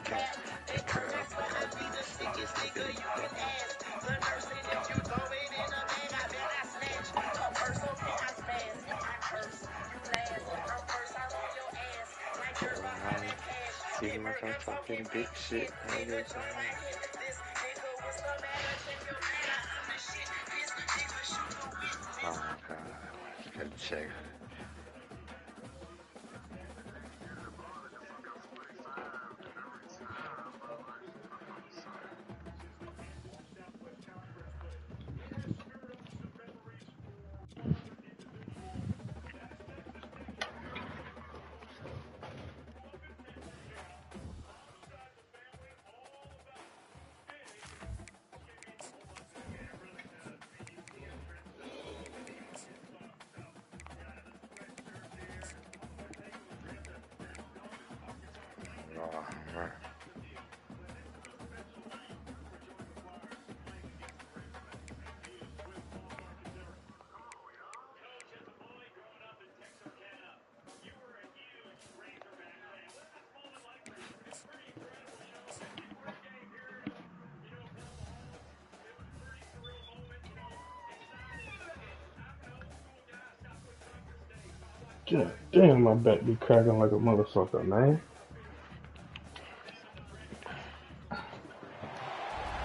See my I'm talking big shit. Oh my god. Gotta check. God damn, my back be cracking like a motherfucker, man.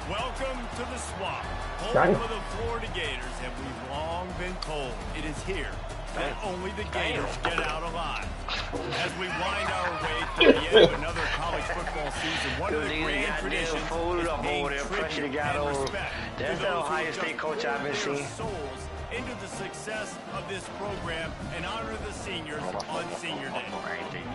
Welcome to the Swamp, home Damn. of the Florida Gators, and we've long been told it is here that only the Gators get out alive. As we wind our way through the end of another college football season, one of the grand traditions is paying tribute and respect to those who have just poured their souls into the success of this program and honor the seniors on Senior Day.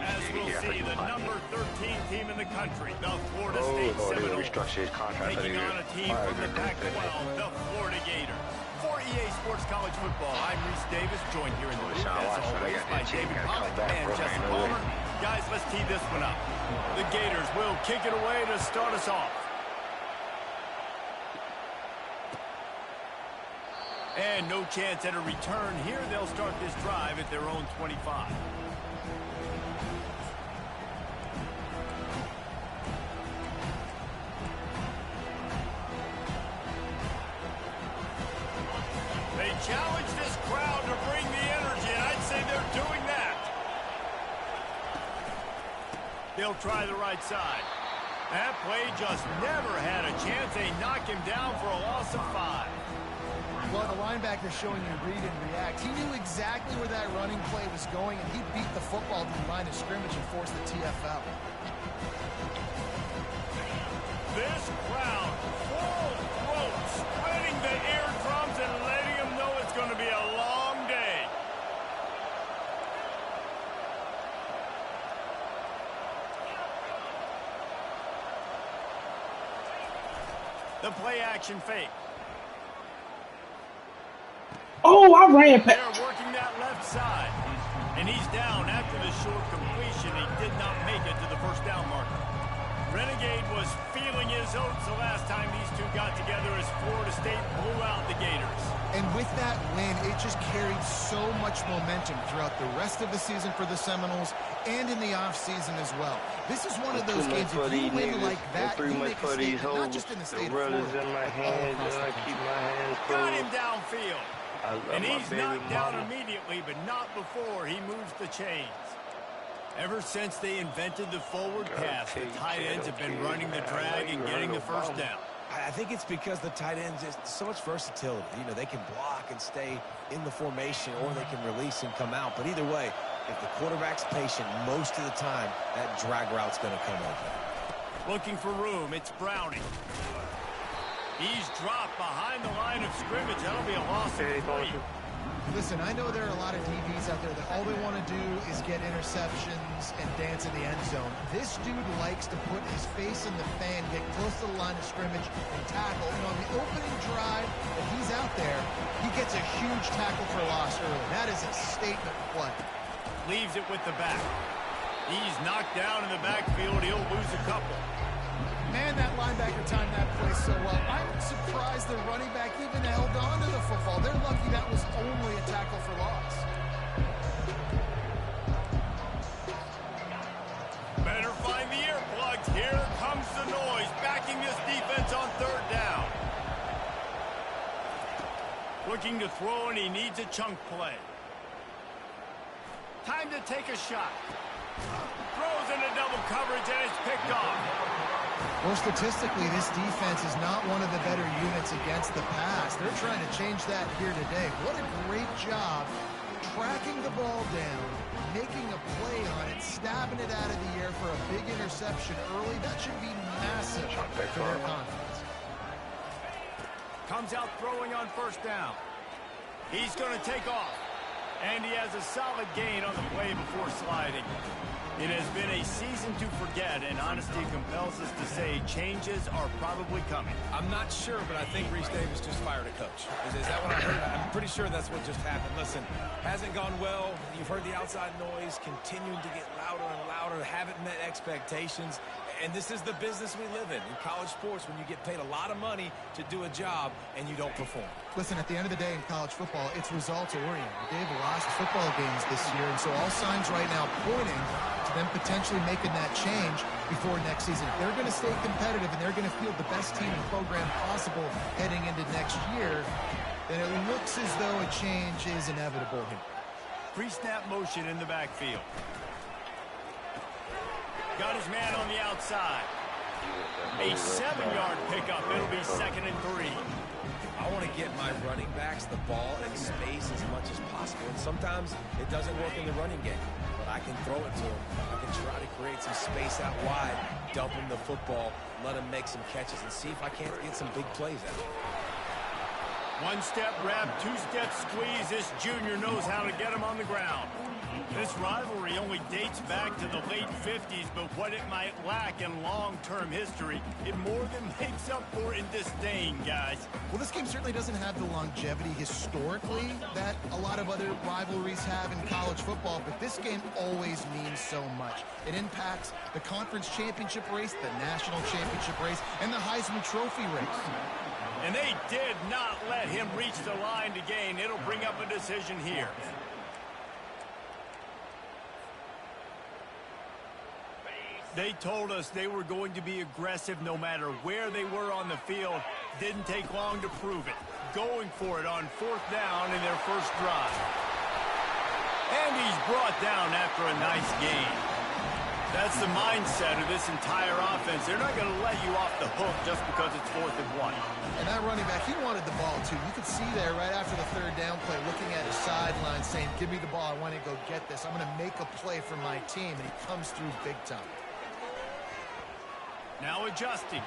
As we'll see, the number 13 team in the country, the Florida State Seminoles, taking on a team from the Pac-12, the Florida Gators. For EA Sports College Football, I'm Reese Davis, joined here in the booth, as always, by David Pollock and Jesse Palmer. Guys, let's tee this one up. The Gators will kick it away to start us off. And no chance at a return here. They'll start this drive at their own 25. They challenge this crowd to bring the energy, and I'd say they're doing that. They'll try the right side. That play just never had a chance. They knock him down for a loss of 5. Well, the linebacker showing you read and react. He knew exactly where that running play was going, and he beat the football to the line of scrimmage and forced the TFL. This crowd, full throat, spreading the eardrums and letting them know it's going to be a long day. The play action fake. Oh, I ran past. They're working that left side. And he's down after the short completion. He did not make it to the first down marker. Renegade was feeling his oats the last time these two got together as Florida State blew out the Gators. And with that win, it just carried so much momentum throughout the rest of the season for the Seminoles and in the offseason as well. This is one of those games, if you win like that, you make a statement, not just in the state of Florida, but all across the country. Got him downfield. And he's knocked down immediately, but not before he moves the chains. Ever since they invented the forward pass, the tight ends have been running the drag and getting the first down. I think it's because the tight ends is so much versatility. You know, they can block and stay in the formation, or they can release and come out. But either way, if the quarterback's patient most of the time, that drag route's going to come open. Looking for room, it's Browning. He's dropped behind the line of scrimmage. That'll be a loss of 3. Listen, I know there are a lot of DBs out there that all they want to do is get interceptions and dance in the end zone. This dude likes to put his face in the fan, get close to the line of scrimmage, and tackle. And on the opening drive that he's out there, he gets a huge tackle for loss early. That is a statement play. Leaves it with the back. He's knocked down in the backfield. He'll lose a couple. Man, that linebacker timed that play so well. I'm surprised the running back even held on to the football. They're lucky that was only a tackle for loss. Better find the earplugs. Here Looking to throw, and he needs a chunk play. Time to take a shot. Throws into double coverage, and it's picked off. Well, statistically, this defense is not one of the better units against the pass. They're trying to change that here today. What a great job tracking the ball down, making a play on it, stabbing it out of the air for a big interception early. That should be massive for their confidence. Comes out throwing on first down. He's going to take off. And he has a solid gain on the play before sliding. It has been a season to forget, and honesty compels us to say changes are probably coming. I'm not sure, but I think Reese Davis just fired a coach. Is that what I heard? I'm pretty sure that's what just happened. Listen, hasn't gone well. You've heard the outside noise continuing to get louder and louder. Haven't met expectations. And this is the business we live in college sports, when you get paid a lot of money to do a job and you don't perform. Listen, at the end of the day in college football, it's results-oriented. They've lost football games this year, and so all signs right now pointing to them potentially making that change before next season. If they're going to stay competitive and they're going to field the best team and program possible heading into next year, then it looks as though a change is inevitable here. Pre-snap motion in the backfield. Got his man on the outside. A 7-yard pickup. It'll be 2nd and 3. I want to get my running backs the ball in space as much as possible. And sometimes it doesn't work in the running game, but I can throw it to them. I can try to create some space out wide, dump him the football, let him make some catches, and see if I can't get some big plays out. One-step grab, two-step squeeze. This junior knows how to get him on the ground. This rivalry only dates back to the late 50s, but what it might lack in long-term history, it more than makes up for in disdain, guys. Well, this game certainly doesn't have the longevity historically that a lot of other rivalries have in college football, but this game always means so much. It impacts the conference championship race, the national championship race, and the Heisman Trophy race. And they did not let him reach the line to gain. It'll bring up a decision here. They told us they were going to be aggressive no matter where they were on the field. Didn't take long to prove it. Going for it on 4th down in their first drive. And he's brought down after a nice gain. That's the mindset of this entire offense. They're not going to let you off the hook just because it's 4th and 1. And that running back, he wanted the ball too. You could see there right after the 3rd down play, looking at his sideline saying, give me the ball, I want to go get this. I'm going to make a play for my team, and he comes through big time. Now adjusting.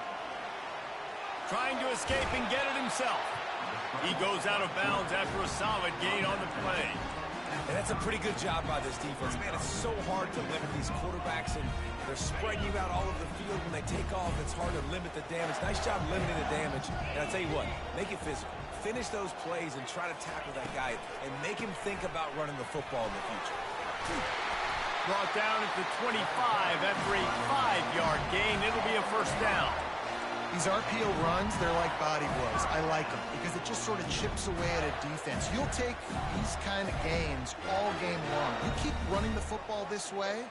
Trying to escape and get it himself. He goes out of bounds after a solid gain on the play. And that's a pretty good job by this defense. Man, it's so hard to limit these quarterbacks, and they're spreading you out all over the field. When they take off, it's hard to limit the damage. Nice job limiting the damage. And I'll tell you what, make it physical. Finish those plays and try to tackle that guy and make him think about running the football in the future. Brought down at the 25 after a 5-yard gain. It'll be a 1st down. These RPO runs, they're like body blows. I like them because it just sort of chips away at a defense. You'll take these kind of gains all game long. You keep running the football this way,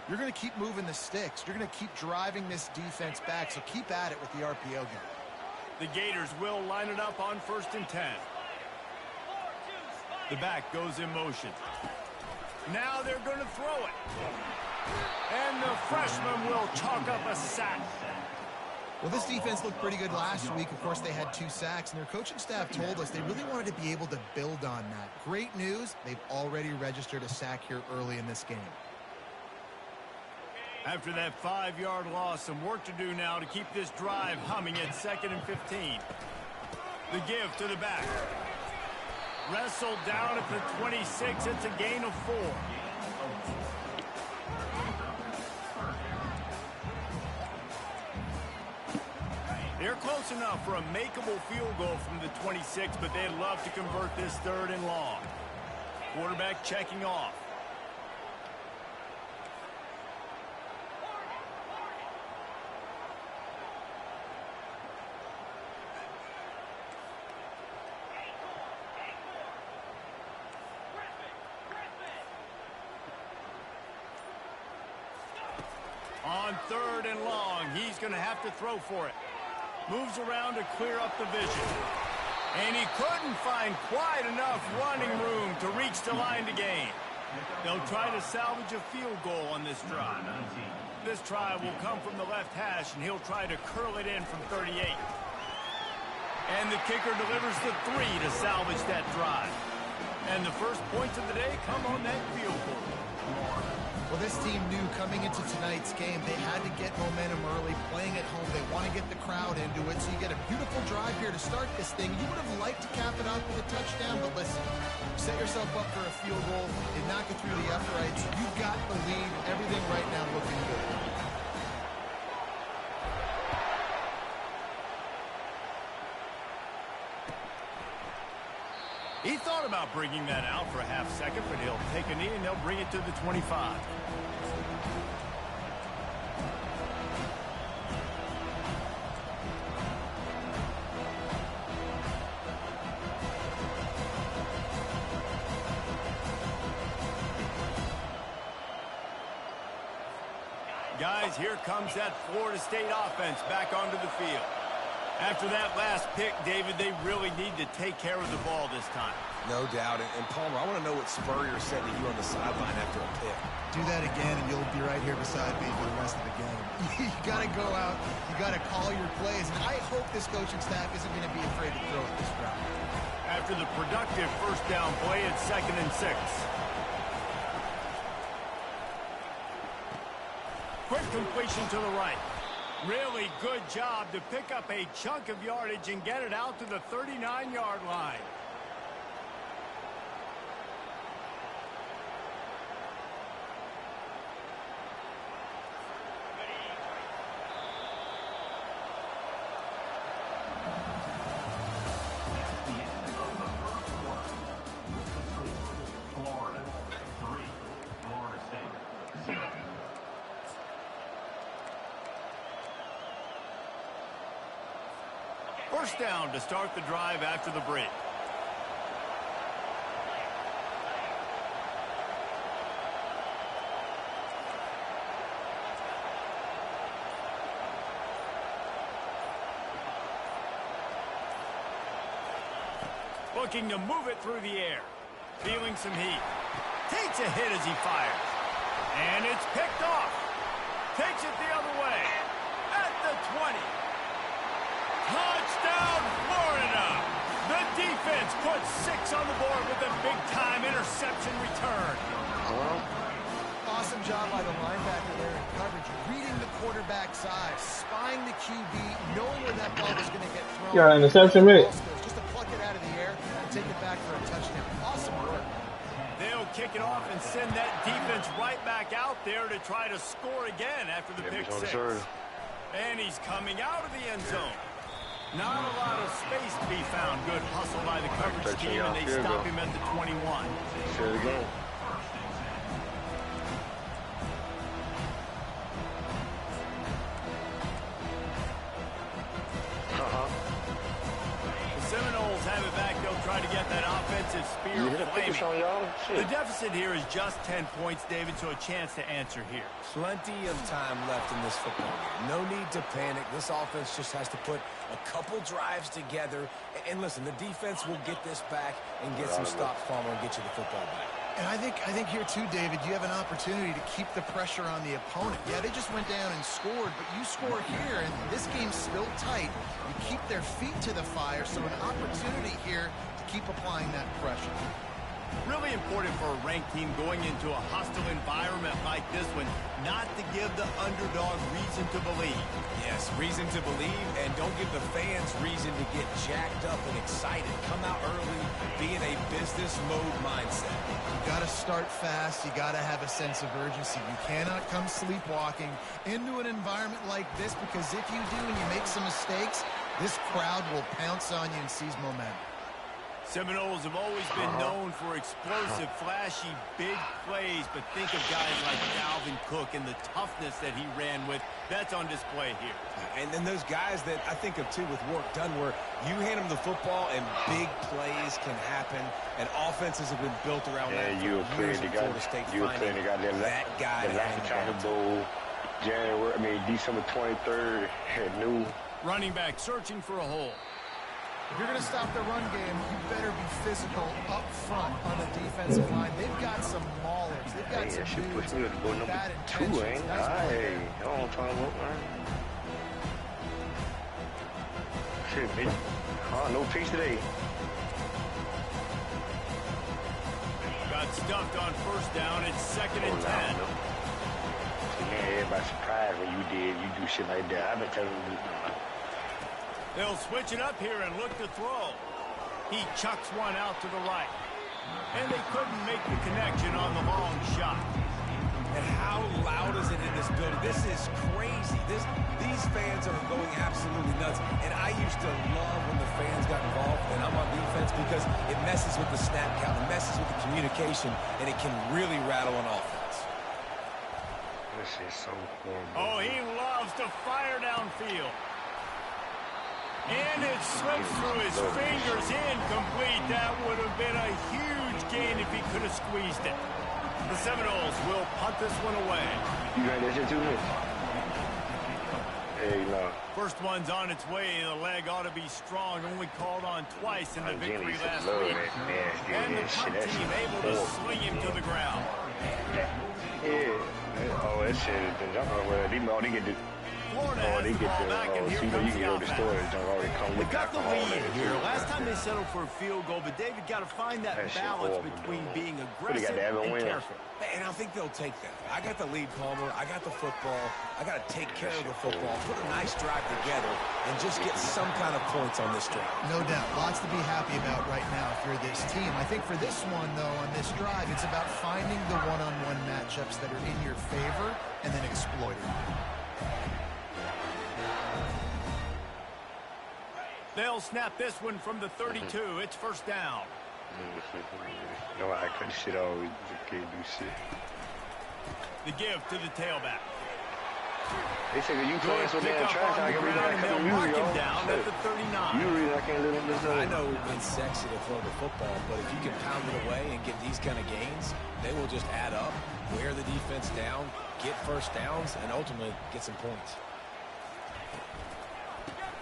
you're going to keep moving the sticks. You're going to keep driving this defense back, so keep at it with the RPO game. The Gators will line it up on 1st and 10. The back goes in motion. Now they're going to throw it. And the freshman will chalk up a sack. Well, this defense looked pretty good last week. Of course, they had 2 sacks, and their coaching staff told us they really wanted to be able to build on that. Great news, they've already registered a sack here early in this game. After that 5-yard loss, some work to do now to keep this drive humming at 2nd and 15. The give to the back. Wrestled down at the 26. It's a gain of 4. They're close enough for a makeable field goal from the 26, but they'd love to convert this 3rd and long. Quarterback checking off. On 3rd and long, he's going to have to throw for it. Moves around to clear up the vision. And he couldn't find quite enough running room to reach the line to gain. They'll try to salvage a field goal on this drive. This try will come from the left hash, and he'll try to curl it in from 38. And the kicker delivers the 3 to salvage that drive. And the first points of the day come on that field goal. Well, this team knew coming into tonight's game they had to get momentum early, playing at home. They want to get the crowd into it, so you get a beautiful drive here to start this thing. You would have liked to cap it off with a touchdown, but listen, set yourself up for a field goal, you knock it through the uprights, you've got the lead, everything right now looking good. He thought about bringing that out for a half second, but he'll take a knee and they'll bring it to the 25. Guys, here comes that Florida State offense back onto the field. After that last pick, David, they really need to take care of the ball this time. No doubt. And Palmer, I want to know what Spurrier said to you on the sideline after a pick. Do that again, and you'll be right here beside me for the rest of the game. You got to go out. You got to call your plays. And I hope this coaching staff isn't going to be afraid to throw it this route. After the productive first down play, it's 2nd and 6. Quick completion to the right. Really good job to pick up a chunk of yardage and get it out to the 39-yard line. First down to start the drive after the break. Looking to move it through the air. Feeling some heat. Takes a hit as he fires. And it's picked off. Takes it the other way. At the 20. Touchdown, Florida! The defense puts 6 on the board with a big-time interception return. Awesome job by the linebacker there in coverage, reading the quarterback side, spying the QB, knowing where that ball was going to get thrown. Yeah, interception, mate. Just to pluck it out of the air and take it back for a touchdown. Awesome work. They'll kick it off and send that defense right back out there to try to score again after the pick 6. And he's coming out of the end zone. Not a lot of space to be found. Good hustle by the coverage team, and they stop him at the 21. Here we go. The Seminoles have it back. They'll try to get that offensive spear flaming. The deficit here is just 10 points, David, so a chance to answer here. Plenty of time left in this football game. No need to panic. This offense just has to put a couple drives together. And listen, the defense will get this back and get some stops, Palmer, and get you the football back. And I think here too, David, you have an opportunity to keep the pressure on the opponent. Yeah, they just went down and scored, but you score here, and this game's still tight. You keep their feet to the fire, so an opportunity here to keep applying that pressure. Really important for a ranked team going into a hostile environment like this one, not to give the underdog reason to believe. Yes, reason to believe, and don't give the fans reason to get jacked up and excited. Come out early, be in a business mode mindset. You got to start fast. You got to have a sense of urgency. You cannot come sleepwalking into an environment like this, because if you do and you make some mistakes, this crowd will pounce on you and seize momentum. Seminoles have always been known for explosive, flashy, big plays, but think of guys like Dalvin Cook and the toughness that he ran with. That's on display here. And then those guys that I think of, too, with work done, where you hand them the football and big plays can happen, and offenses have been built around that you for years in Florida State. You were playing the goddamn Lafayette Bowl, December 23rd at noon. Running back searching for a hole. If you're going to stop the run game, you better be physical up front on the defensive line. They've got some maulers. They've got some dudes with bad intentions. Hey, don't talk about man. Shit, bitch. Oh, no peace today. Got stuffed on first down. It's 2nd and 10. Man, everybody surprised when you do shit like that. I've been telling you. They'll switch it up here and look to throw. He chucks one out to the right. And they couldn't make the connection on the long shot. And how loud is it in this building? This is crazy. These fans are going absolutely nuts. And I used to love when the fans got involved, and I'm on defense, because it messes with the snap count, it messes with the communication, and it can really rattle an offense. This is so horrible. Oh, he loves to fire downfield. And it slips through his fingers, incomplete. That would have been a huge gain if he could have squeezed it. The Seminoles will punt this one away. You got that shit too, man? Hey, no. First one's on its way. The leg ought to be strong. Only called on twice in the victory last week. And the punt team able to sling him to the ground. Yeah. Oh, that shit has been jumping. Well, they get the... Florida has the ball back, and here comes the offense. They got the lead here. Last time they settled for a field goal, but David got to find that balance between being aggressive and careful. And I think they'll take that. I got the lead, Palmer. I got the football. I got to take care of the football, put a nice drive together, and just get some kind of points on this drive. No doubt. Lots to be happy about right now if you're this team. I think for this one, though, on this drive, it's about finding the one-on-one matchups that are in your favor and then exploiting them. They'll snap this one from the 32. It's first down. No, I couldn't shit all. You can't do shit. The give to the tailback. They say that you play so damn trash. I can read that kind of music, y'all. Down at the 39. You read I can't live in this zone. I know it's sexy to throw the football, but if you can pound it away and get these kind of gains, they will just add up, wear the defense down, get first downs, and ultimately get some points.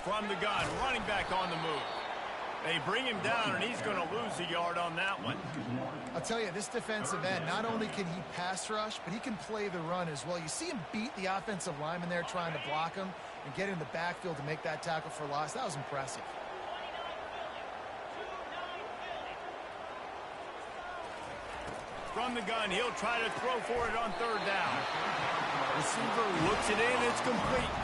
From the gun, running back on the move. They bring him down, and he's going to lose a yard on that one. I'll tell you, this defensive end, not only can he pass rush, but he can play the run as well. You see him beat the offensive lineman there trying to block him and get in the backfield to make that tackle for loss. That was impressive. From the gun, he'll try to throw for it on third down. Receiver looks it in, it's complete.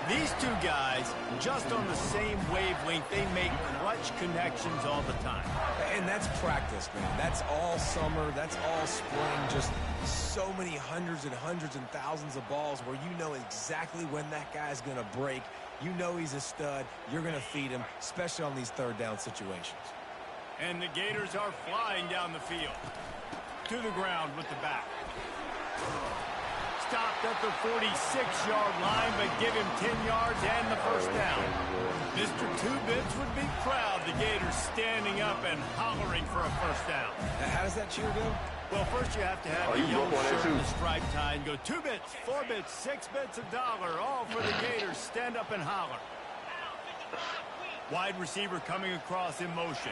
These two guys, just on the same wavelength, they make clutch connections all the time. And that's practice, man. That's all summer. That's all spring. Just so many hundreds and thousands of balls where you know exactly when that guy's going to break. You know he's a stud. You're going to feed him, especially on these third down situations. And the Gators are flying down the field. To the ground with the back. Stopped at the 46-yard line, but give him 10 yards and the first down. Mr. Two-Bits would be proud. The Gators standing up and hollering for a first down. Now, how does that cheer go? Well, first you have to have a yellow shirt and a striped tie and go 2 bits, 4 bits, 6 bits, $1, all for the Gators. Stand up and holler. Wide receiver coming across in motion.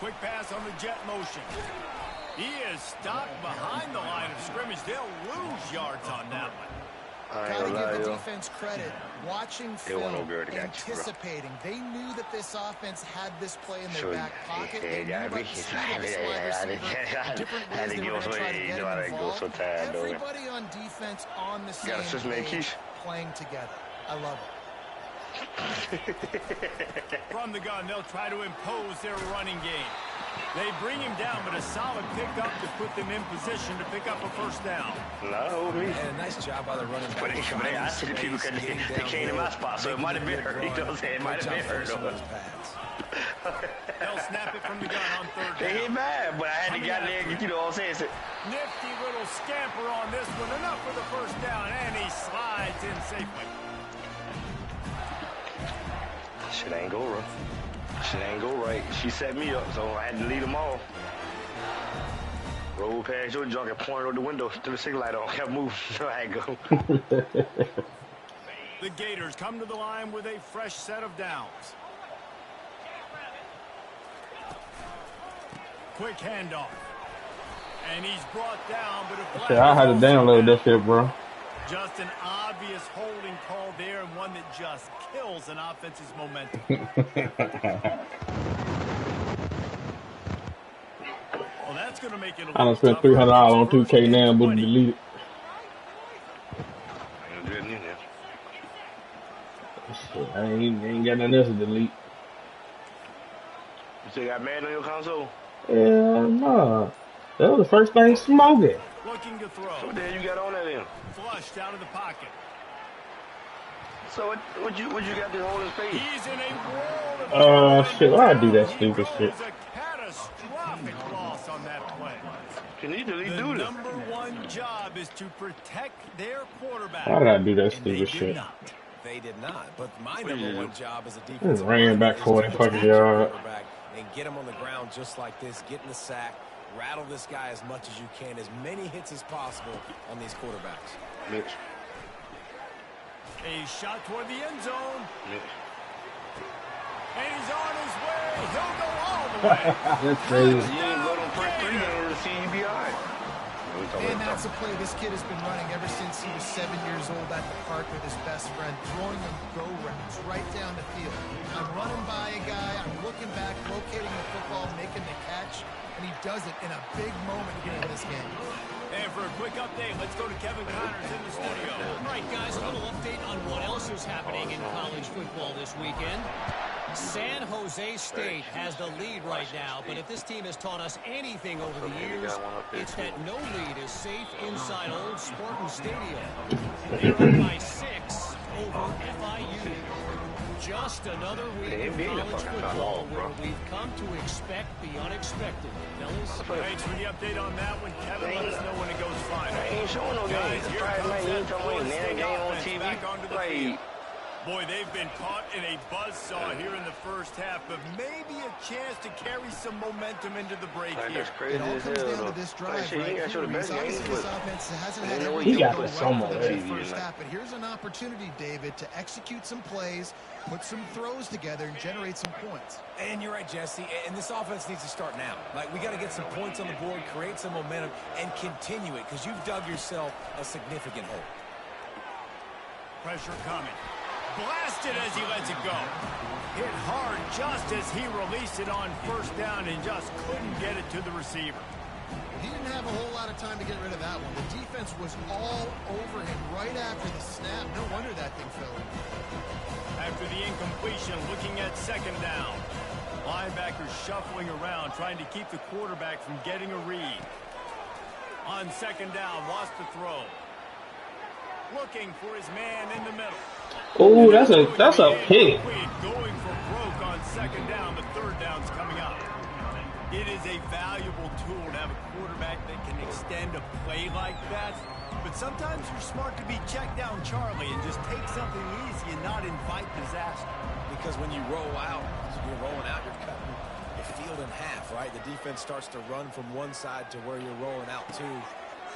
Quick pass on the jet motion. He is stopped behind the line of scrimmage. They'll lose yards on that one. Gotta give the defense credit. Watching film, anticipating. They knew that this offense had this play in their back pocket. They knew about the speed of this wide receiver, different ways they were going to try to get him involved. Everybody on defense on the same page, playing together. I love it. From the gun, they'll try to impose their running game. They bring him down, but a solid pickup to put them in position to pick up a first down. No, and a nice job by the running back. But I see the people because they came in my spot, so it might have been hurt. You know what I'm saying? It might have been hurt. They'll snap it from the gun on third down. They ain't mad, but I had to get there. You know what I'm saying? Nifty little scamper on this one. Enough for the first down, and he slides in safely. Shit ain't go right. Shit ain't go right. She set me up, so I had to lead them off. Roll past your junk and point out the window to the signal light on. Kept moving. So I go. The Gators come to the line with a fresh set of downs. quick handoff. And he's brought down, but a flag. Shit, I had to download that shit, bro. Just an obvious holding call there, and one that just kills an offense's momentum. Well, that's going to make it a I done little spent $300 on tougher. 2K now, but delete it. Shit, I ain't got nothing else to delete. You still got Madden on your console? Yeah, nah. That was the first thing smoking. Looking to throw. So what the hell you got on that then? Flushed out of the pocket. So what you got this holding space? He's in a world of Shit, why'd I do that stupid shit? A catastrophic loss on that play. Can you delete The do this? number one job is to protect their quarterback. Why did I do that And stupid shit? They did not. But my number one job as a Just defensive ran back is 40 to fucking attack your yards. quarterback and get him on the ground just like this, get in the sack, rattle this guy as much as you can, as many hits as possible on these quarterbacks. Mitch. A shot toward the end zone. Mitch. And he's on his way. He'll go all the way. That's crazy. You ain't go to first 3 games to see you be all right. And that's a play this kid has been running ever since he was 7 years old at the park with his best friend, throwing them go routes right down the field. I'm running by a guy, I'm looking back, locating the football, making the catch, and he does it in a big moment here in this game. And for a quick update, let's go to Kevin Connors in the studio. All right, guys, a little update on what else is happening in college football this weekend. San Jose State has the lead right now, but if this team has taught us anything over the years, it's that no lead is safe inside Old Spartan Stadium. They're up by 6 over FIU. Just another week of college football where we've come to expect the unexpected. Fellas? Thanks for the update on that one, Kevin. Let us know when it goes final. I ain't showing no Guys, games. here Friday night, comes you that talking about Florida man game on State TV? back onto the Like, field. Boy, they've been caught in a buzzsaw here in the first half, but maybe a chance to carry some momentum into the break like here. that's crazy It all as comes hell, down though. to this drive Like, shit, you right ain't got to show the here. best games, Obviously, this but offense hasn't ain't had no way anything you got go put right some for on them there. in the first TV, half, but here's an opportunity, David, to execute some plays, put some throws together, and generate some points. And you're right, Jesse, and this offense needs to start now. Like, we got to get some points on the board, create some momentum, and continue it, because you've dug yourself a significant hole. Pressure coming. Blasted as he lets it go. Hit hard just as he released it on first down and just couldn't get it to the receiver. He didn't have a whole lot of time to get rid of that one. The defense was all over him right after the snap. No wonder that thing fell. After the incompletion, looking at second down. Linebackers shuffling around, trying to keep the quarterback from getting a read. On second down, wants to throw. Looking for his man in the middle. Oh, that's a pick. Going for broke on second down. The third down's coming up. It is a valuable tool to have a quarterback that can extend a play like that. But sometimes you're smart to be check down Charlie and just take something easy and not invite disaster. Because when you roll out, you're rolling out, you're cutting the field in half, right? The defense starts to run from one side to where you're rolling out to.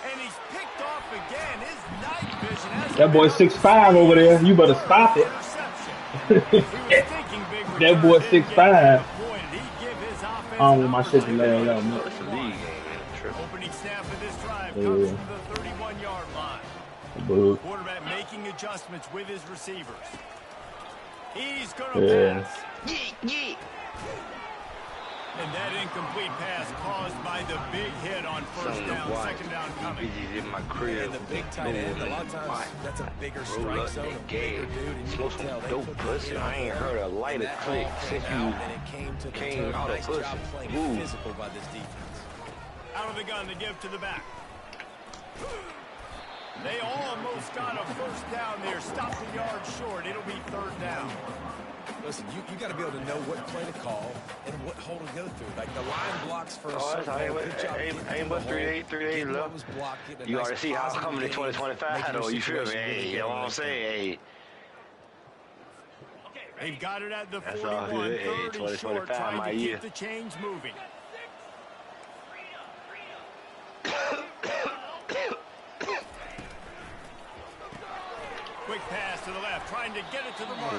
And he's picked off again. His night vision has That boy 6'5" over there. You better stop it. That boy 6'5". I don't want my shit to land out, man. Opening snap of this drive comes from the 31-yard line. Boo. Quarterback making adjustments with his receivers. He's going to pass. And that incomplete pass caused by the big hit on first down, second down coming. In my crib. And the big tight end, a lot of times that's a bigger strike zone, a bigger dude, and you Smoke can some tell they dope took pussy. I ain't heard a lighter click since you came out of nice pussy. job playing Ooh. physical by this defense. Out of the gun to give to the back. They almost got a first down there. Stopped a yard short. It'll be third down. Listen, you got to be able to know what play to call and what hole to go through. Like the line blocks for a certain hole. Good job ain't but 3 days left. You already see how I'm coming in 2025, though. You feel me? Hey, you know what I'm saying? Hey. They've got it at the That's all 41. good. Hey, Third and 2025, short, trying my to year. keep the chains moving. Quick pass to the left, trying to get it to the marker.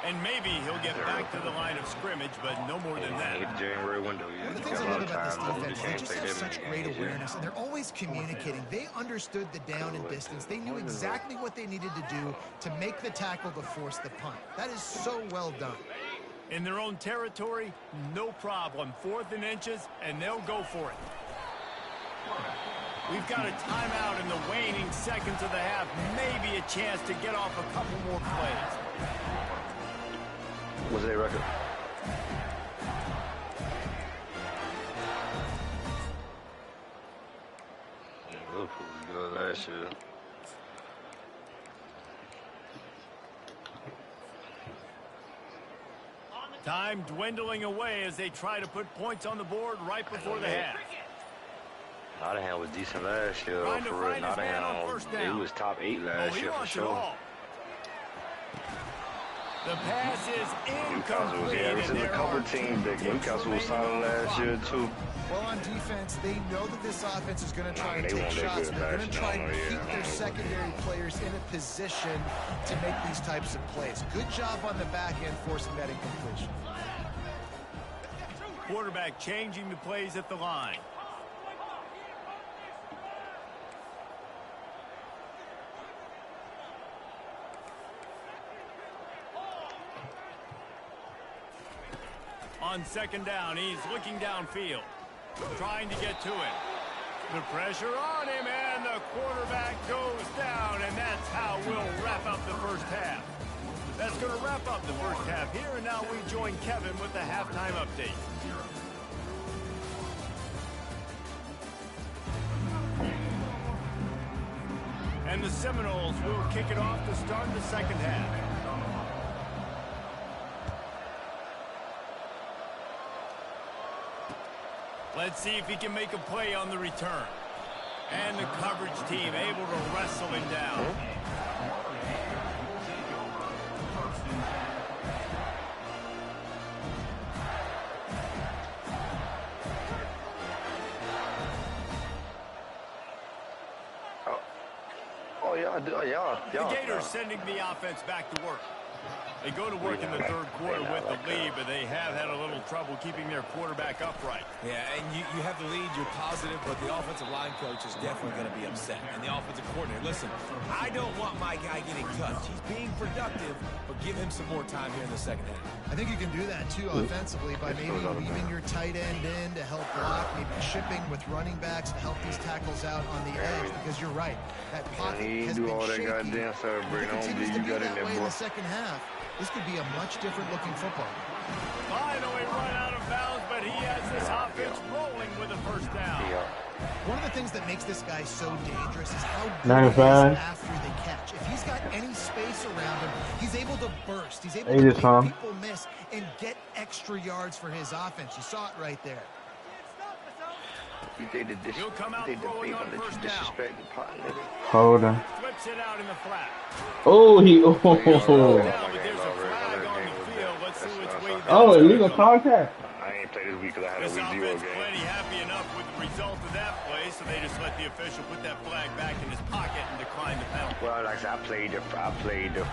And maybe he'll get back to the line of scrimmage, but no more than that. January window. One of the things I love about this defense is they just have such great awareness, and they're always communicating. They understood the down and distance. They knew exactly what they needed to do to make the tackle to force the punt. That is so well done. In their own territory, no problem. 4th and inches, and they'll go for it. We've got a timeout in the waning seconds of the half. Maybe a chance to get off a couple more plays. What's their record? Liverpool was good last year. Time dwindling away as they try to put points on the board right before the half. Nottingham was decent last year. For real, Nottingham, he was top 8 last year for sure. The pass is incomplete. This is a couple teams that Newcastle was signing last year too. Well, on defense, they know that this offense is going to try and take shots. They're going to try and keep their secondary players in a position to make these types of plays. Good job on the back end forcing that incompletion. Quarterback changing the plays at the line. On 2nd down, he's looking downfield, trying to get to it. The pressure on him, and the quarterback goes down, and that's how we'll wrap up the first half. That's going to wrap up the first half here, and now we join Kevin with the halftime update. And the Seminoles will kick it off to start the second half. Let's see if he can make a play on the return. And the coverage team able to wrestle him down. The Gators sending the offense back to work. They go to work in the 3rd quarter with the lead, but they have had a little trouble keeping their quarterback upright. Yeah, and you have the lead, you're positive, but the offensive line coach is definitely going to be upset. And the offensive coordinator, listen, I don't want my guy getting touched. He's being productive, but give him some more time here in the second half. I think you can do that, too, offensively, by maybe leaving your tight end in to help block, maybe shipping with running backs to help these tackles out on the edge, because you're right. That pocket has been shaky. It continues to be that way in the second half. This could be a much different looking football. Finally run out of bounds, but he has this offense rolling with a first down. One of the things that makes this guy so dangerous is how good he is after the catch. If he's got any space around him, he's able to burst. He's able to make people miss and get extra yards for his offense. You saw it right there. He'll come out throwing on first down. Hold on. Flips it out in the flat. Oh, illegal contact. I ain't played this week because I had a week 0 game. Plenty happy enough with the result of that play, so they just let the official put that flag back in his pocket and decline the penalty. Well, like I played the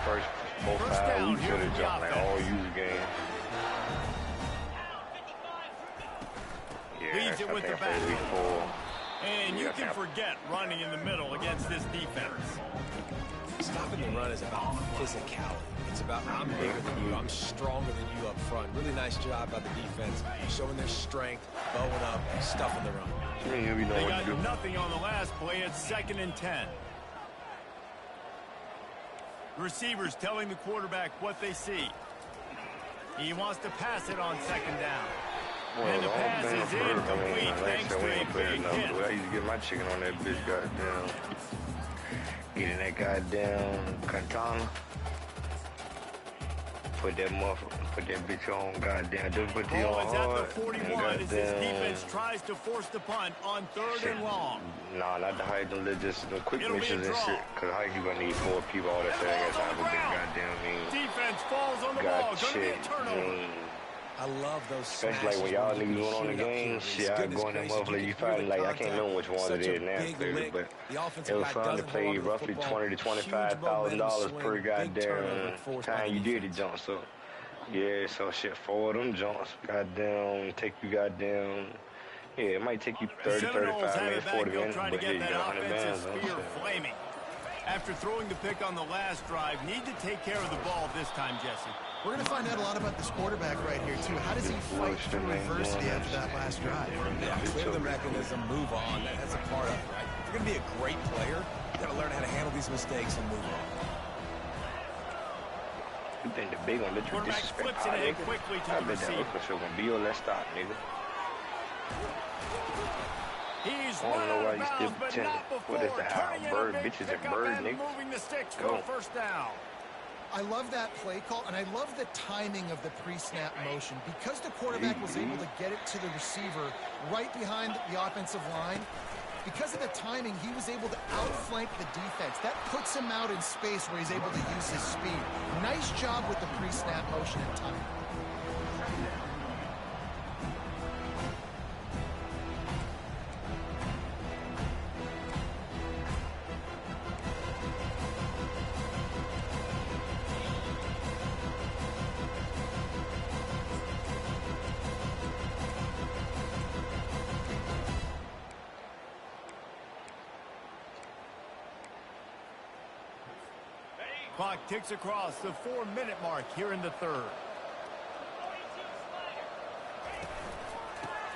first 4-5 weeks of the jump, like all user game. Leads it with the back. And you can forget running in the middle against this defense. Stopping the run is about physicality. It's about I'm bigger than you, I'm stronger than you up front. Really nice job by the defense, showing their strength, bowing up, stuffing the run. They got nothing on the last play. It's 2nd and 10. Receivers telling the quarterback what they see. He wants to pass it on 2nd down. And the pass is incomplete thanks to a big hit. I used to get my chicken on that bitch, goddamn. Eating that goddamn Cantana. Put that bitch on, goddamn. Just put the on hard. At the 41 as this defense tries to force the punt on 3rd and long. Nah, not the height, just the quick missions and shit. Because how you gonna need 4 people all that thing? That's how goddamn mean. Defense falls on the ball. Gonna be a turnover. I love those Especially like when y'all niggas went on the game, shit, I go in that motherfucker, you find like, I can't remember which one it is now, clearly, but it was fun to play roughly $20,000 to $25,000 per goddamn time you did the jump, so, yeah, so shit, 4 of them jumps, goddamn, take you goddamn, yeah, it might take you 30, 35 minutes, 40 minutes, but yeah, you got 100 bands on shit. Flaming. After throwing the pick on the last drive, need to take care of the ball this time, Jesse. We're going to find out a lot about this quarterback right here, too. How does he fight through adversity after that last drive? Yeah, clear the mechanism, move on. That's a part of it, right? If you're going to be a great player, you got to learn how to handle these mistakes and move on. You think the big one let you disrespect our nigga? Quickly to I the bet that looking for gonna be your last stop, nigga. He's I don't know why you still pretending. What is the how? Bird, bitches are bird, nigga. Moving the sticks for Go. a first down. I love that play call, and I love the timing of the pre-snap motion. Because the quarterback was able to get it to the receiver right behind the offensive line, because of the timing, he was able to outflank the defense. That puts him out in space where he's able to use his speed. Nice job with the pre-snap motion and timing. Clock ticks across the 4-minute mark here in the third.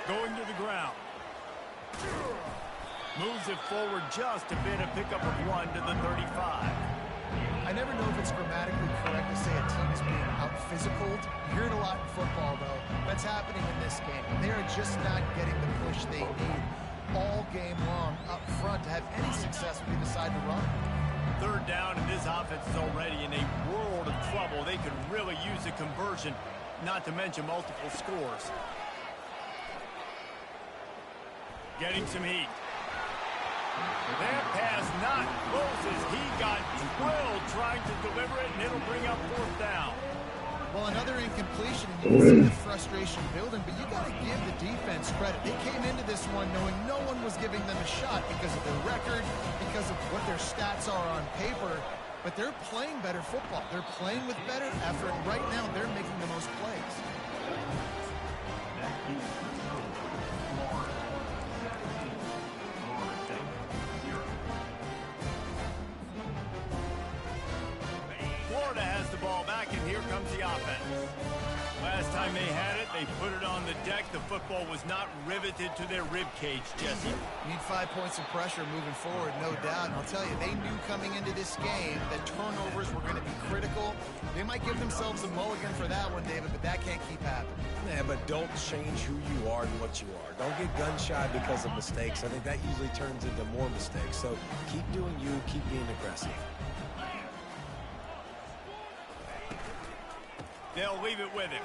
Going to the ground. Moves it forward just a bit, a pickup of 1 to the 35. I never know if it's grammatically correct to say a team is being out-physicaled. You hear it a lot in football, though. That's happening in this game. They are just not getting the push they need all game long up front to have any success when they decide to run. Third down, and this offense is already in a world of trouble. They could really use a conversion, not to mention multiple scores. Getting some heat. That pass not closes. He got drilled trying to deliver it, and it'll bring up fourth down. Well, another incompletion, and you can see the frustration building, but you got to give the defense credit. They came into this one knowing no one was giving them a shot because of their record, because of what their stats are on paper, but they're playing better football. They're playing with better effort. Right now, they're making the most plays. Florida has the ball back, and here comes the offense. Last time they had it, they put it on the deck. The football was not riveted to their rib cage, Jesse. Need 5 points of pressure moving forward, no doubt. And I'll tell you, they knew coming into this game that turnovers were going to be critical. They might give themselves a mulligan for that one, David, but that can't keep happening. Yeah, but don't change who you are and what you are. Don't get gun-shy because of mistakes. I think that usually turns into more mistakes. So keep doing you, keep being aggressive. They'll leave it with him.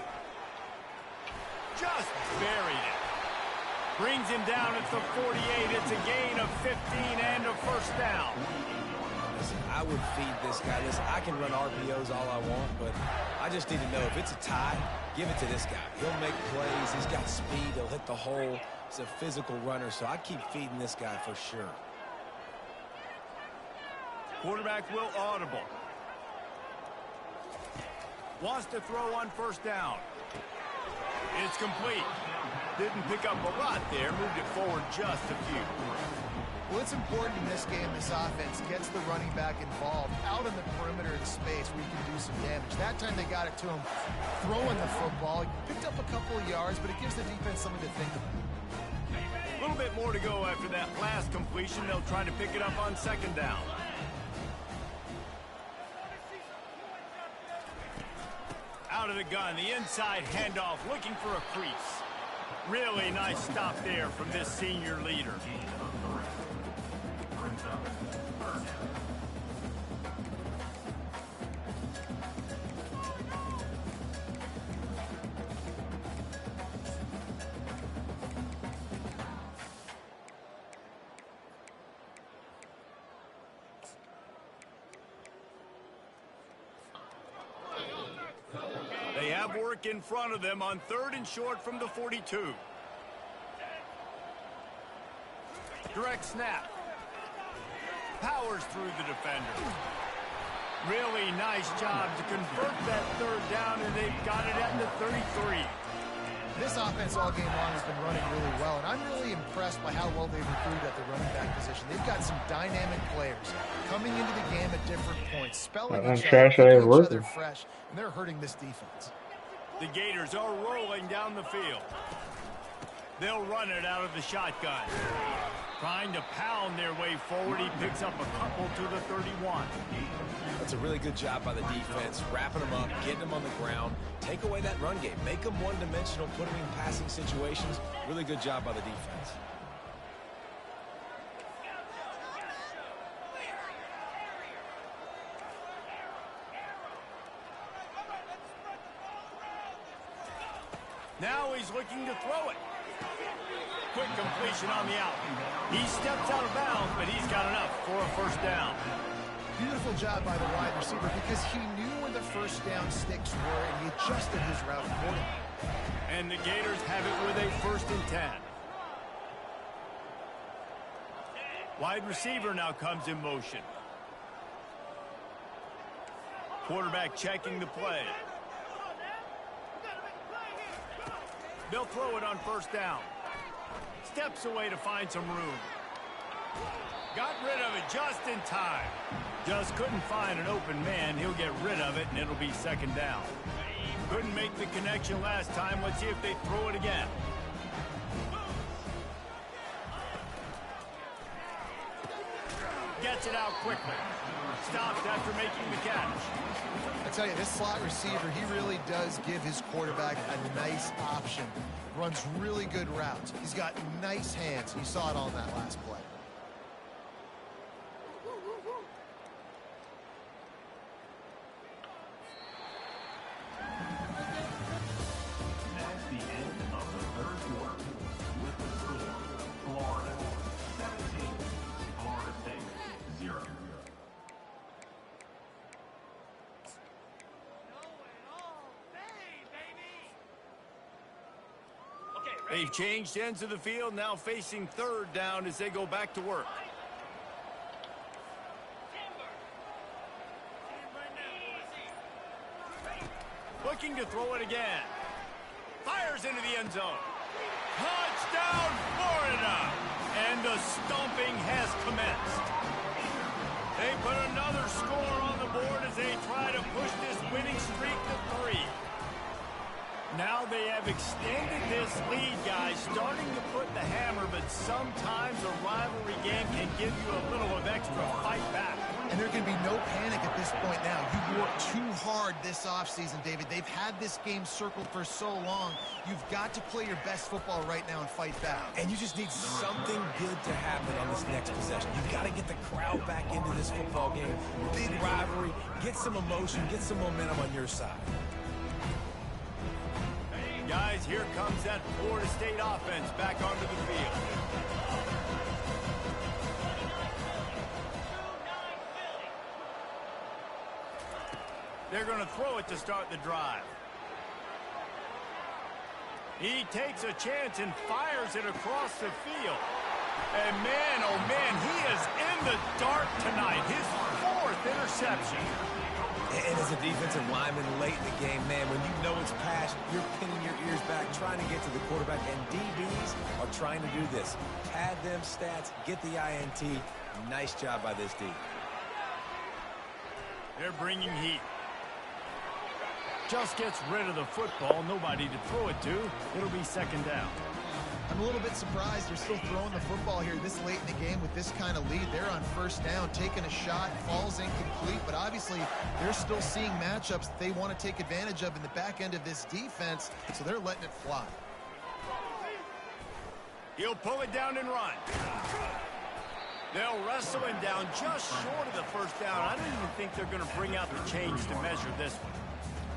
Just buried it. Brings him down at the 48. It's a gain of 15 and a first down. Listen, I would feed this guy. Listen, I can run RPOs all I want, but I just need to know if it's a tie, give it to this guy. He'll make plays. He's got speed. He'll hit the hole. He's a physical runner, so I keep feeding this guy for sure. Quarterback will audible. Wants to throw on first down. It's complete. Didn't pick up a lot there. Moved it forward just a few. Well, it's important in this game, this offense gets the running back involved out in the perimeter in space where you can do some damage. That time they got it to him throwing the football. He picked up a couple of yards, but it gives the defense something to think about. A little bit more to go after that last completion. They'll try to pick it up on second down. Out of the gun, the inside handoff, looking for a crease. Really nice stop there from this senior leader. have work in front of them on 3rd and short from the 42. Direct snap. Powers through the defender. Really nice job to convert that 3rd down, and they've got it at the 33. This offense all game long has been running really well, and I'm really impressed by how well they've recruited at the running back position. They've got some dynamic players coming into the game at different points, spelling each other, keeping each other fresh, and they're hurting this defense. The Gators are rolling down the field. They'll run it out of the shotgun. Trying to pound their way forward. He picks up a couple to the 31. That's a really good job by the defense, wrapping them up, getting them on the ground. Take away that run game. Make them one-dimensional, put them in passing situations. Really good job by the defense. Now he's looking to throw it. Quick completion on the out. He steps out of bounds, but he's got enough for a 1st down. Beautiful job by the wide receiver because he knew where the 1st down sticks were, and he adjusted his route accordingly. And the Gators have it with a 1st and 10. Wide receiver now comes in motion. Quarterback checking the play. They'll throw it on 1st down. Steps away to find some room. Got rid of it just in time. Just couldn't find an open man. He'll get rid of it, and it'll be 2nd down. Couldn't make the connection last time. Let's see if they throw it again. Gets it out quickly. Stops after making the catch. I tell you, this slot receiver, he really does give his quarterback a nice option. Runs really good routes. He's got nice hands. You saw it on that last play. They've changed ends of the field, now facing 3rd down as they go back to work. Looking to throw it again. Fires into the end zone. Touchdown, Florida! And the stomping has commenced. They put another score on the board as they try to push this winning streak to 3. Now they have extended this lead, guys, starting to put the hammer, but sometimes a rivalry game can give you a little of extra fight back. And there can be no panic at this point now. You worked too hard this offseason, David. They've had this game circled for so long. You've got to play your best football right now and fight back. And you just need something good to happen on this next possession. You've got to get the crowd back into this football game. Big rivalry. Get some emotion. Get some momentum on your side. Guys, here comes that Florida State offense back onto the field. They're going to throw it to start the drive. He takes a chance and fires it across the field. And man, oh man, he is in the dark tonight. His 4th interception. And as a defensive lineman late in the game, man, when you know it's pass, you're pinning your ears back, trying to get to the quarterback. And DBs are trying to do this. Pad them stats, get the INT. Nice job by this D. They're bringing heat. Just gets rid of the football. Nobody to throw it to. It'll be 2nd down. I'm a little bit surprised they're still throwing the football here this late in the game with this kind of lead. They're on 1st down, taking a shot, falls incomplete, but obviously they're still seeing matchups that they want to take advantage of in the back end of this defense, so they're letting it fly. He'll pull it down and run. They'll wrestle him down just short of the 1st down. I don't even think they're going to bring out the chains to measure this one.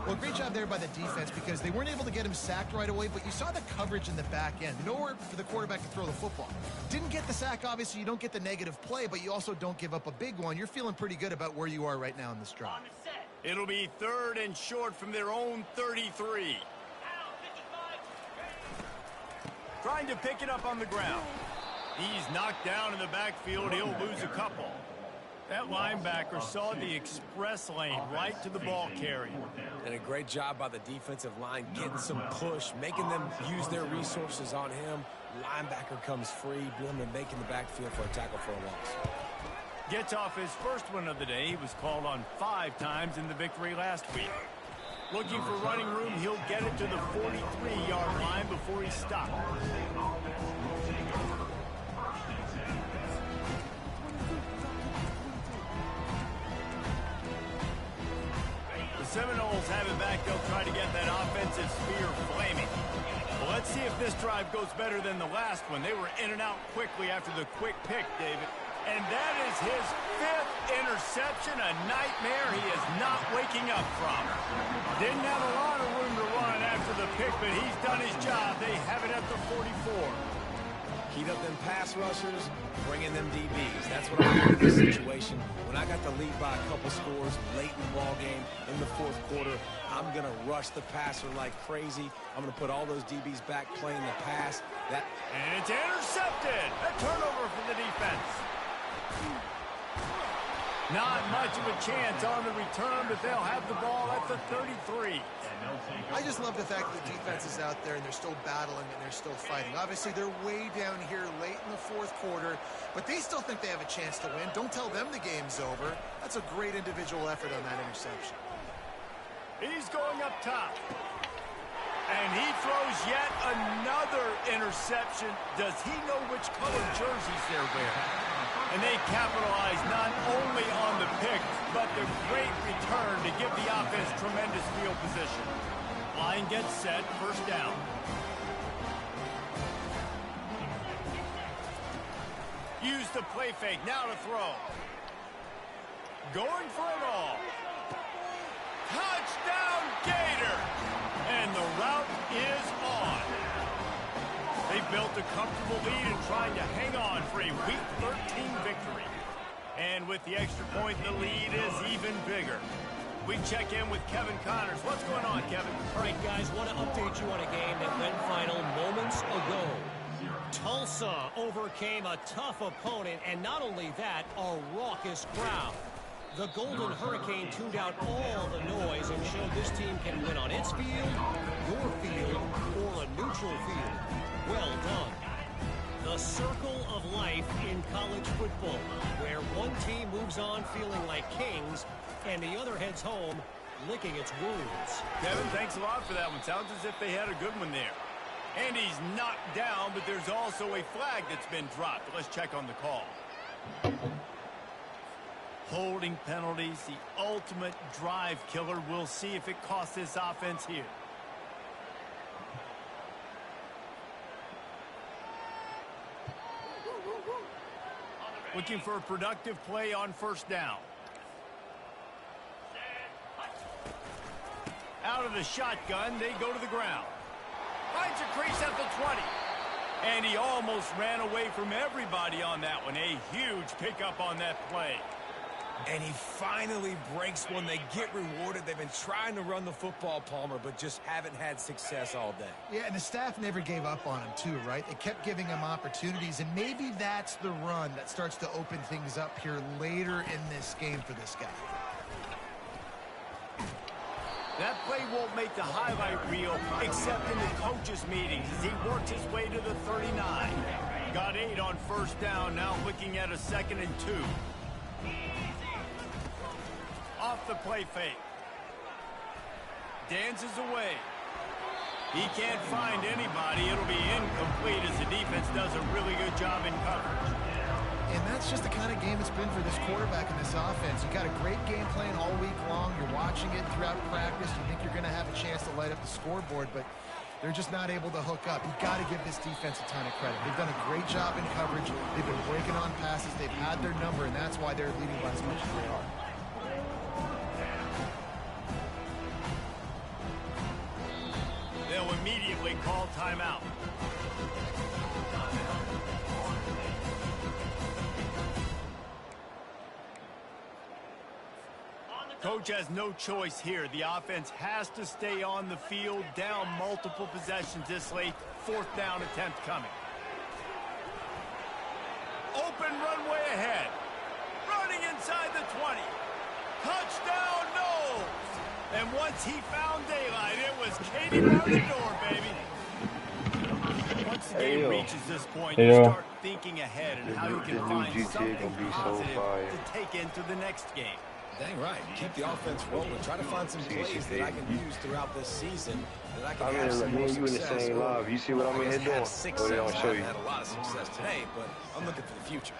Well, great job there by the defense because they weren't able to get him sacked right away, but you saw the coverage in the back end. Nowhere for the quarterback to throw the football. Didn't get the sack, obviously. You don't get the negative play, but you also don't give up a big one. You're feeling pretty good about where you are right now in this drive. It'll be 3rd and short from their own 33. Trying to pick it up on the ground. He's knocked down in the backfield. He'll lose a couple. That linebacker saw the express lane right to the ball carrier. And a great job by the defensive line getting some push, making them use their resources on him. Linebacker comes free, boom, and making the backfield for a tackle for a loss. Gets off his first one of the day. He was called on 5 times in the victory last week. Looking for running room, he'll get it to the 43-yard line before he stops. The Seminoles have it back. They'll try to get that offensive spear flaming. Well, let's see if this drive goes better than the last one. They were in and out quickly after the quick pick, David. And that is his 5th interception, a nightmare he is not waking up from. Didn't have a lot of room to run after the pick, but he's done his job. They have it at the 44. Heat up them pass rushers, bring in them DBs. That's what I'm doing in this situation. When I got the lead by a couple scores late in the ball game in the 4th quarter, I'm going to rush the passer like crazy. I'm going to put all those DBs back playing the pass. And it's intercepted. A turnover for the defense. Not much of a chance on the return, but they'll have the ball at the 33. I just love the fact that the defense is out there and they're still battling and they're still fighting. Obviously, they're way down here late in the 4th quarter, but they still think they have a chance to win. Don't tell them the game's over. That's a great individual effort on that interception. He's going up top. And he throws yet another interception. Does he know which color jerseys they're wearing? And they capitalize not only on the pick, but the great return to give the offense tremendous field position. Line gets set, 1st down. Use the play fake, now to throw. Going for it all. Touchdown, Gator! And the route is on. They built a comfortable lead and trying to hang on for a Week 13 victory. And with the extra point, the lead is even bigger. We check in with Kevin Connors. What's going on, Kevin? All right, guys, want to update you on a game that went final moments ago. Tulsa overcame a tough opponent, and not only that, a raucous crowd. The Golden Hurricane tuned out all the noise and showed this team can win on its field, your field, or a neutral field. Well done. The circle of life in college football, where one team moves on feeling like kings and the other heads home licking its wounds. Kevin, thanks a lot for that one. Sounds as if they had a good one there. And he's knocked down, but there's also a flag that's been dropped. Let's check on the call. Holding penalties, the ultimate drive killer. We'll see if it costs this offense here. Looking for a productive play on 1st down. Out of the shotgun, they go to the ground. Finds a crease at the 20. And he almost ran away from everybody on that one. A huge pickup on that play. And he finally breaks one. They get rewarded. They've been trying to run the football, Palmer, but just haven't had success all day. Yeah, and the staff never gave up on him, too, right? They kept giving him opportunities, and maybe that's the run that starts to open things up here later in this game for this guy. That play won't make the highlight reel except in the coaches' meetings as he works his way to the 39. Got 8 on 1st down, now looking at a 2nd and 2. Off the play fake. Dances away. He can't find anybody. It'll be incomplete as the defense does a really good job in coverage. And that's just the kind of game it's been for this quarterback and this offense. You got a great game plan all week long. You're watching it throughout practice. You think you're going to have a chance to light up the scoreboard, but they're just not able to hook up. You've got to give this defense a ton of credit. They've done a great job in coverage. They've been breaking on passes. They've had their number, and that's why they're leading by as much as they are. They'll immediately call timeout. Coach has no choice here. The offense has to stay on the field, down multiple possessions this late. 4th down attempt coming. Open runway ahead. Running inside the 20. Touchdown, no! And once he found daylight, it was Katie bar the door, baby. Once the game reaches this point, you start thinking ahead and how you can find something positive to take into the next game. Dang right. Keep the offense rolling. Try to find some plays that I can use throughout this season that I can have some more success. You in the same live. You see what I'm in here doing? Well, they don't show you. I had a lot of success today, but I'm looking for the future.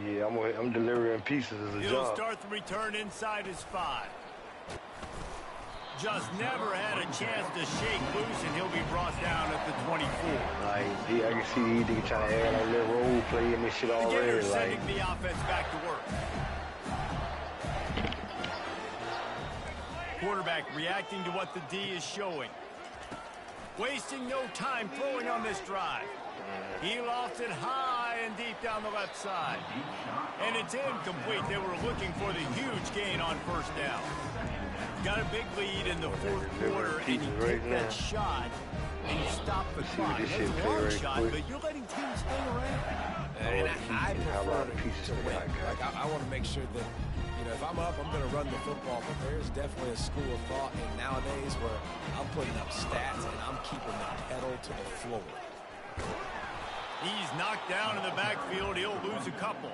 Yeah, I'm delivering pieces as a job. He'll start the return inside his 5. Just never had a chance to shake loose, and he'll be brought down at the 24. Like, I can see these niggas trying to add like little role play and this shit already. Like, sending the offense back to work. Quarterback reacting to what the D is showing. Wasting no time throwing on this drive. He lofts it high and deep down the left side. And it's incomplete. They were looking for the huge gain on 1st down. Got a big lead in the 4th quarter, and you take that shot, and you stop the clock. It's a long shot, but you're letting teams hang around. And I prefer to win. Like, I want to make sure that, you know, if I'm up, I'm going to run the football. But there's definitely a school of thought in nowadays where I'm putting up stats and I'm keeping the pedal to the floor. He's knocked down in the backfield. He'll lose a couple.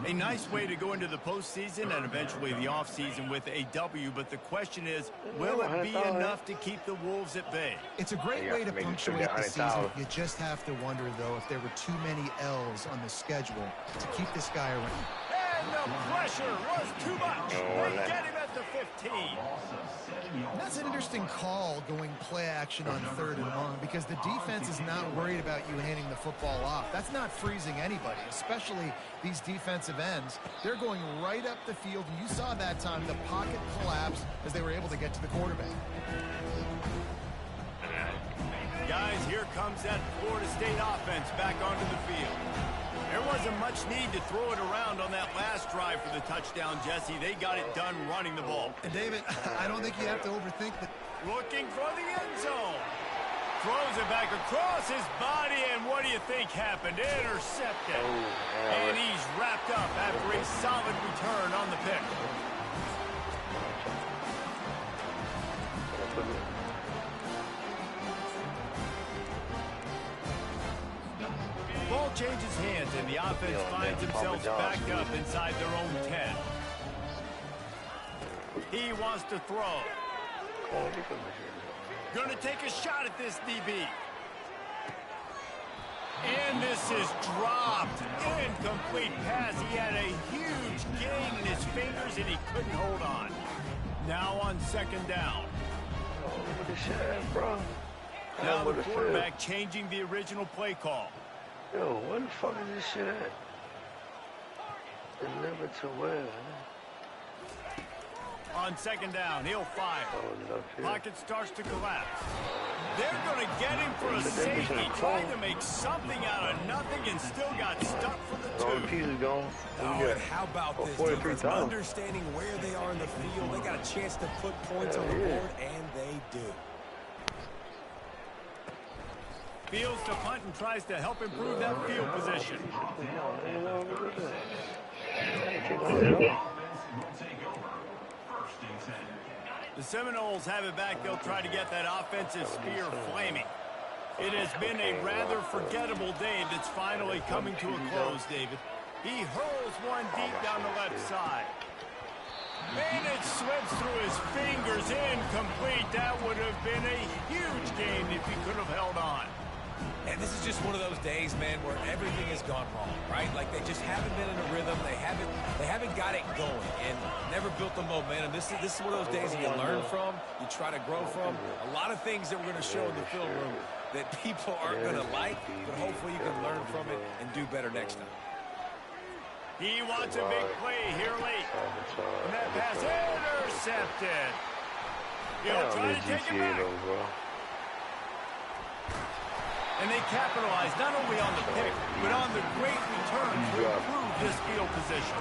A nice way to go into the postseason and eventually the offseason with a W, but the question is, will it be enough to keep the Wolves at bay? It's a great way to punctuate the season. You just have to wonder, though, if there were too many L's on the schedule to keep this guy around. And the pressure was too much. They get him at the 15. That's an interesting call, going play action on 3rd and long, because the defense is not worried about you handing the football off. That's not freezing anybody, especially these defensive ends. They're going right up the field. You saw that time the pocket collapse as they were able to get to the quarterback. Guys, here comes that Florida State offense back onto the field. There wasn't much need to throw it around on that last drive for the touchdown, Jesse. They got it done running the ball. And David, I don't think you have to overthink that. Looking for the end zone. Throws it back across his body, and what do you think happened? Intercepted. And he's wrapped up after a solid return on the pick. Ball changes hands, and the offense finds themselves backed up inside their own 10. He wants to throw. Going to take a shot at this DB. And this is dropped. Incomplete pass. He had a huge gain in his fingers, and he couldn't hold on. Now on 2nd down. What the shit, bro? Now the quarterback changing the original play call. Yo, where the fuck is this shit at? Deliver to where? On 2nd down, he'll fire. Pocket starts to collapse. They're going to get him for a safety, trying to make something out of nothing, and still got stuck for the 2. All the pieces gone. And how about this defense? Understanding where they are in the field, they got a chance to put points on the board, and they do. Fields to punt and tries to help improve that field position. The Seminoles have it back. They'll try to get that offensive spear flaming. It has been a rather forgettable day that's finally coming to a close, David. He hurls one deep down the left side. And it slips through his fingers, incomplete. That would have been a huge gain if he could have held on. And this is just one of those days, man, where everything has gone wrong, right? Like they just haven't been in a rhythm. They haven't got it going and never built the momentum. This is one of those days that you learn from, you try to grow from. A lot of things that we're going to show in the film room that people aren't going to like, but hopefully you can learn from it and do better next time. He wants a big play here late. And that pass intercepted. He'll try to take it back. And they capitalize not only on the pick, but on the great return to improve this field position.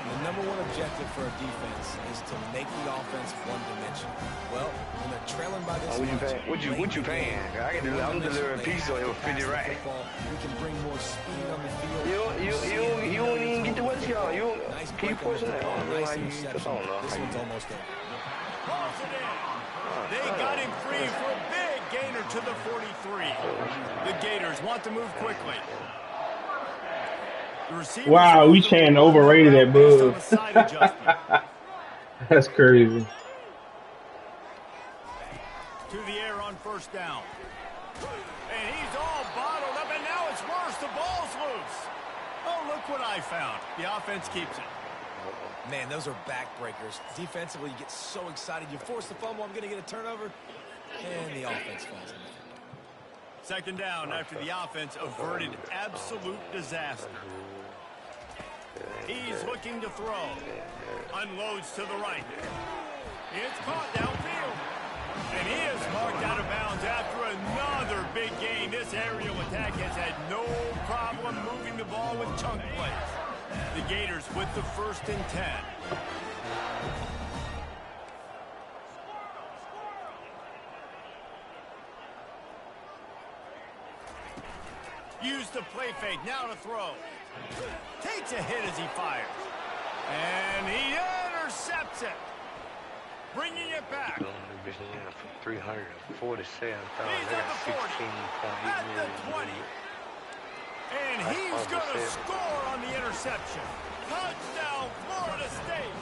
The number one objective for a defense is to make the offense one-dimensional. Well, when they're trailing by this much, what you paying? I'm delivering pizza here with 50 racks. We can bring more speed on the field. You don't even get to what y'all. You nice keep pushing it. Nice interception. This one's almost over. Calls it in. They got him free for a big gainer to the 43. The Gators want to move quickly. Wow, we chanting overrated that bug. That's crazy. To the air on first down. And he's all bottled up, and now it's worse. The ball's loose. Oh, look what I found. The offense keeps it. Man, those are backbreakers. Defensively, you get so excited. You force the fumble, I'm going to get a turnover, and the offense falls in. Second down after the offense averted absolute disaster. He's looking to throw. Unloads to the right. It's caught downfield. And he is marked out of bounds after another big gain. This aerial attack has had no problem moving the ball with chunk plays. The Gators with the 1st and 10. Use the play fake, now to throw. Takes a hit as he fires. And he intercepts it. Bringing it back. 347. He's at the 40. At the 20. And he's going to score on the interception. Touchdown, Florida State.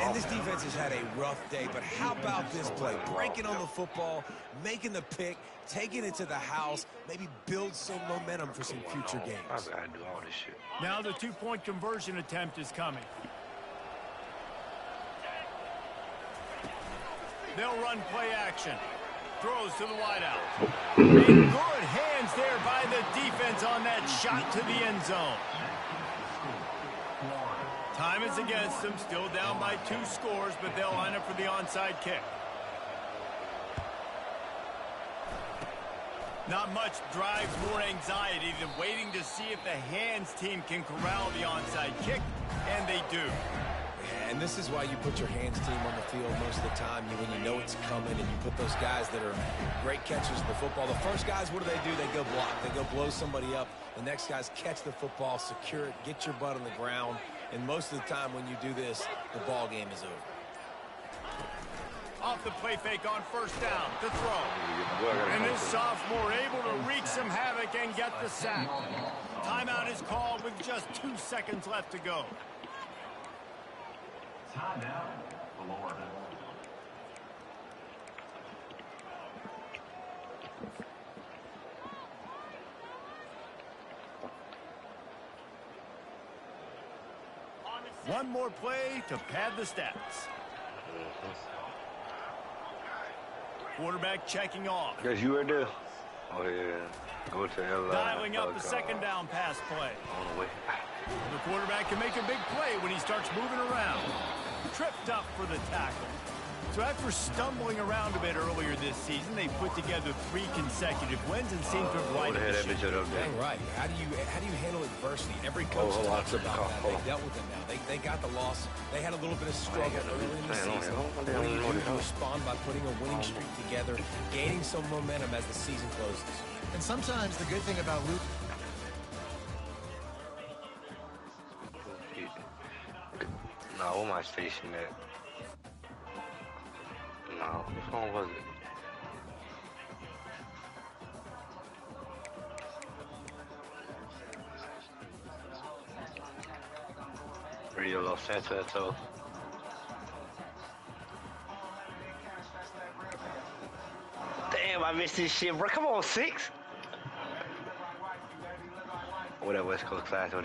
And this defense has had a rough day, but how about this play? Breaking on the football, making the pick, taking it to the house, maybe build some momentum for some future games. I gotta do all this shit. Now the two-point conversion attempt is coming. They'll run play action. Throws to the wideout. And good hands there by the defense on that shot to the end zone. Time is against them, still down by 2 scores, but they'll line up for the onside kick. Not much drives more anxiety than waiting to see if the hands team can corral the onside kick, and they do. And this is why you put your hands team on the field most of the time when you know it's coming, and you put those guys that are great catchers of the football. The first guys, what do? They go block. They go blow somebody up. The next guys catch the football, secure it, get your butt on the ground. And most of the time when you do this, the ball game is over. Off the play fake on first down to throw. And this sophomore able to wreak some havoc and get the sack. Timeout is called with just 2 seconds left to go. Timeout, Florida. One more play to pad the stats. Quarterback checking off. Guess you were there. Oh, yeah. Go to L. Dialing up the second down pass play. On the way. The quarterback can make a big play when he starts moving around. Tripped up for the tackle. So after stumbling around a bit earlier this season, they put together 3 consecutive wins and seem to have righted the ship. Dang right. How do you handle adversity? Every coach talks about that. They dealt with it now. They got the loss. They had a little bit of struggle early in the season. What do you do to respond by putting a winning streak together, gaining some momentum as the season closes? And sometimes the good thing about Luke. No, where my station at? No, which one was it? Radio Los Santos. Damn, I missed this shit, bro. Come on, 6. What that West Coast class? What